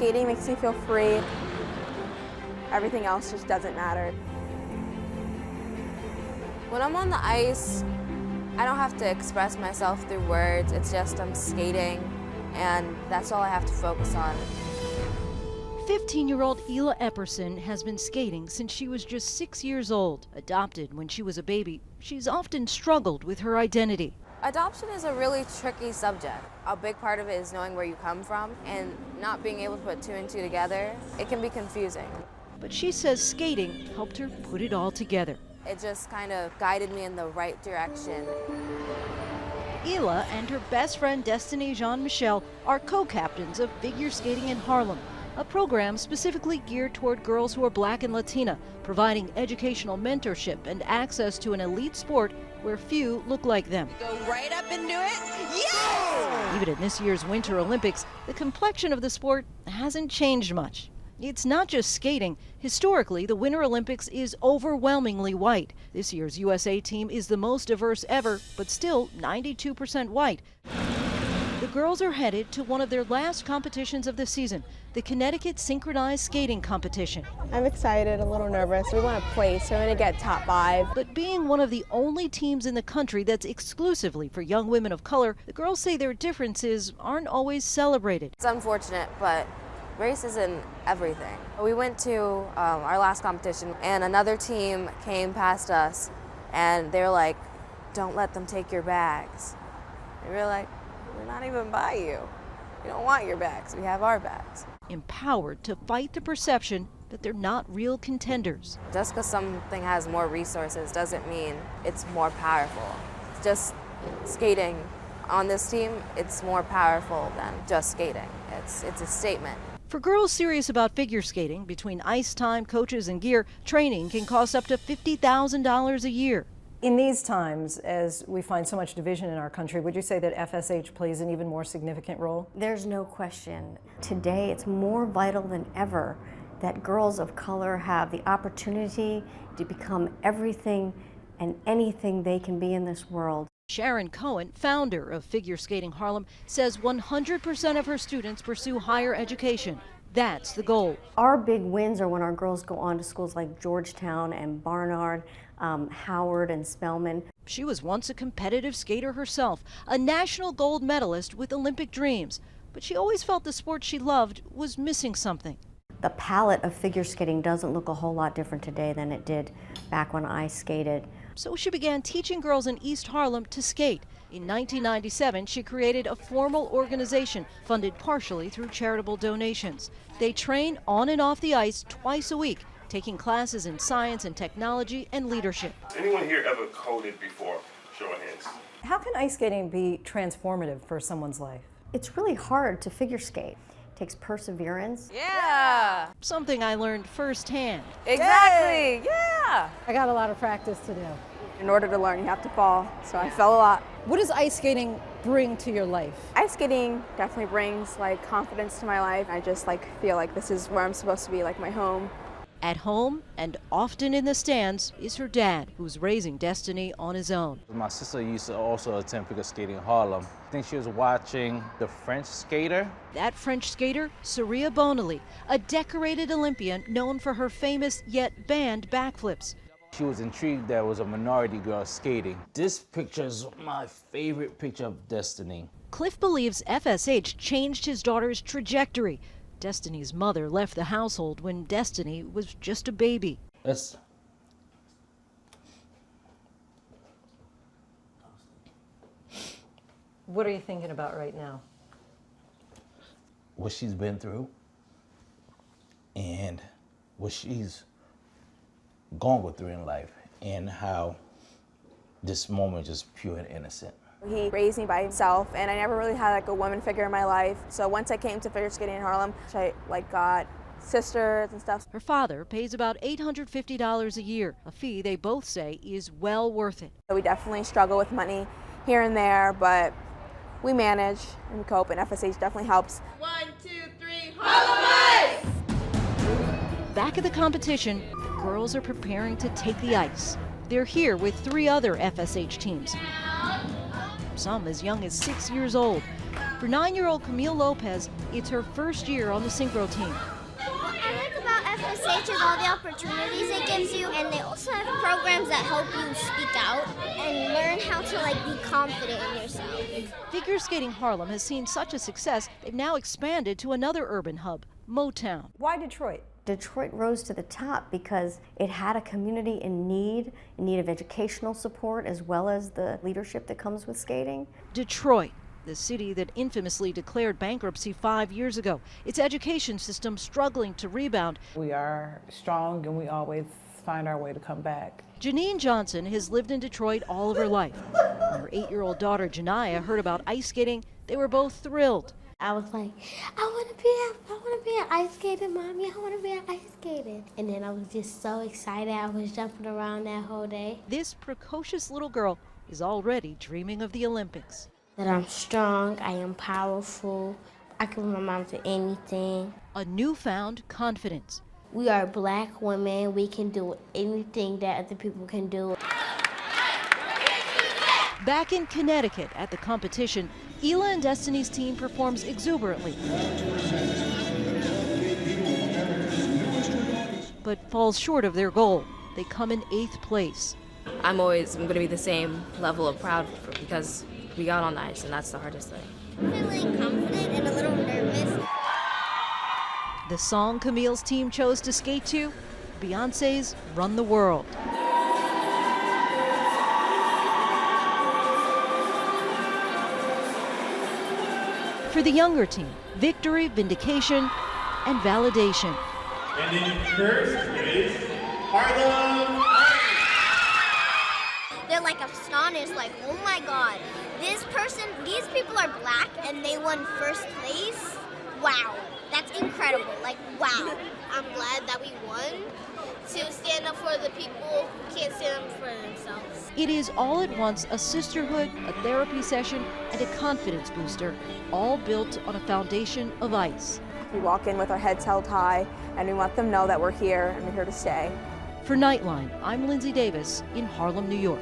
Skating makes me feel free. Everything else just doesn't matter. When I'm on the ice, I don't have to express myself through words. It's just I'm skating, and that's all I have to focus on. 15-year-old Ela Epperson has been skating since she was just 6 years old. Adopted when she was a baby, she's often struggled with her identity. Adoption is a really tricky subject. A big part of it is knowing where you come from and not being able to put two and two together. It can be confusing. But she says skating helped her put it all together. It just kind of guided me in the right direction. Ela and her best friend Destiny Jean-Michel are co-captains of figure skating in Harlem, a program specifically geared toward girls who are Black and Latina, providing educational mentorship and access to an elite sport where few look like them. Go right up and do it. Yes! Even at this year's Winter Olympics, the complexion of the sport hasn't changed much. It's not just skating. Historically, the Winter Olympics is overwhelmingly white. This year's USA team is the most diverse ever, but still 92% white. The girls are headed to one of their last competitions of the season, the Connecticut Synchronized Skating Competition. I'm excited, a little nervous. We want to place, so we're going to get top 5. But being one of the only teams in the country that's exclusively for young women of color, the girls say their differences aren't always celebrated. It's unfortunate, but race isn't everything. We went to our last competition, and another team came past us, and they were like, "Don't let them take your bags." And we were like, "We're not even by you. We don't want your bags. We have our bags." Empowered to fight the perception that they're not real contenders. Just because something has more resources doesn't mean it's more powerful. Just skating on this team, it's more powerful than just skating. It's a statement. For girls serious about figure skating, between ice time, coaches, and gear, training can cost up to $50,000 a year. In these times, as we find so much division in our country, would you say that FSH plays an even more significant role? There's no question. Today, it's more vital than ever that girls of color have the opportunity to become everything and anything they can be in this world. Sharon Cohen, founder of Figure Skating Harlem, says 100% of her students pursue higher education. That's the goal. Our big wins are when our girls go on to schools like Georgetown and Barnard, Howard and Spelman. She was once a competitive skater herself, a national gold medalist with Olympic dreams. But she always felt the sport she loved was missing something. The palette of figure skating doesn't look a whole lot different today than it did back when I skated. So she began teaching girls in East Harlem to skate. In 1997, she created a formal organization funded partially through charitable donations. They train on and off the ice twice a week, taking classes in science and technology and leadership. Anyone here ever coded before? Show of hands. How can ice skating be transformative for someone's life? It's really hard to figure skate. It takes perseverance. Yeah. Something I learned firsthand. Exactly. Yeah. I got a lot of practice to do. In order to learn, you have to fall. So I fell a lot. What does ice skating bring to your life? Ice skating definitely brings confidence to my life. I just feel like this is where I'm supposed to be, like my home. At home and often in the stands is her dad, who's raising Destiny on his own. My sister used to also attend figure skating in Harlem. I think she was watching the French skater. That French skater, Saria Bonali, a decorated Olympian known for her famous yet banned backflips. She was intrigued that it was a minority girl skating. This picture is my favorite picture of Destiny. Cliff believes FSH changed his daughter's trajectory. Destiny's mother left the household when Destiny was just a baby. What are you thinking about right now? What she's been through and what she's gone through in life and how this moment is pure and innocent. He raised me by himself, and I never really had a woman figure in my life. So once I came to figure skating in Harlem, I got sisters and stuff. Her father pays about $850 a year, a fee they both say is well worth it. So we definitely struggle with money here and there, but we manage and cope, and FSH definitely helps. 1, 2, 3, Harlem Ice! Back at the competition, girls are preparing to take the ice. They're here with 3 other FSH teams, some as young as 6 years old. For 9-year-old Camille Lopez, it's her first year on the synchro team. What I like about FSH is all the opportunities it gives you, and they also have programs that help you speak out and learn how to be confident in yourself. Figure skating Harlem has seen such a success, they've now expanded to another urban hub, Motown. Why Detroit? Detroit rose to the top because it had a community in need of educational support as well as the leadership that comes with skating. Detroit, the city that infamously declared bankruptcy 5 years ago, its education system struggling to rebound. We are strong and we always find our way to come back. Janine Johnson has lived in Detroit all of her life. When her 8-year-old daughter Janiyah heard about ice skating, they were both thrilled. I was like, I want to be an ice skater, Mommy. I want to be an ice skater. And then I was just so excited. I was jumping around that whole day. This precocious little girl is already dreaming of the Olympics. That I'm strong, I am powerful, I can run my mom to anything. A newfound confidence. We are black women, we can do anything that other people can do. Back in Connecticut at the competition, Ela and Destiny's team performs exuberantly, but falls short of their goal. They come in 8th place. I'm going to be the same level of proud because we got on the ice, and that's the hardest thing. I'm feeling confident and a little nervous. The song Camille's team chose to skate to, Beyoncé's Run the World. For the younger team, victory, vindication, and validation. And then first is Harlem. They're astonished, oh my God, these people are black and they won first place? Wow, that's incredible, wow. I'm glad that we won to stand up for the people who can't stand up for themselves. It is all at once a sisterhood, a therapy session, and a confidence booster, all built on a foundation of ice. We walk in with our heads held high, and we want them to know that we're here and we're here to stay. For Nightline, I'm Lindsay Davis in Harlem, New York.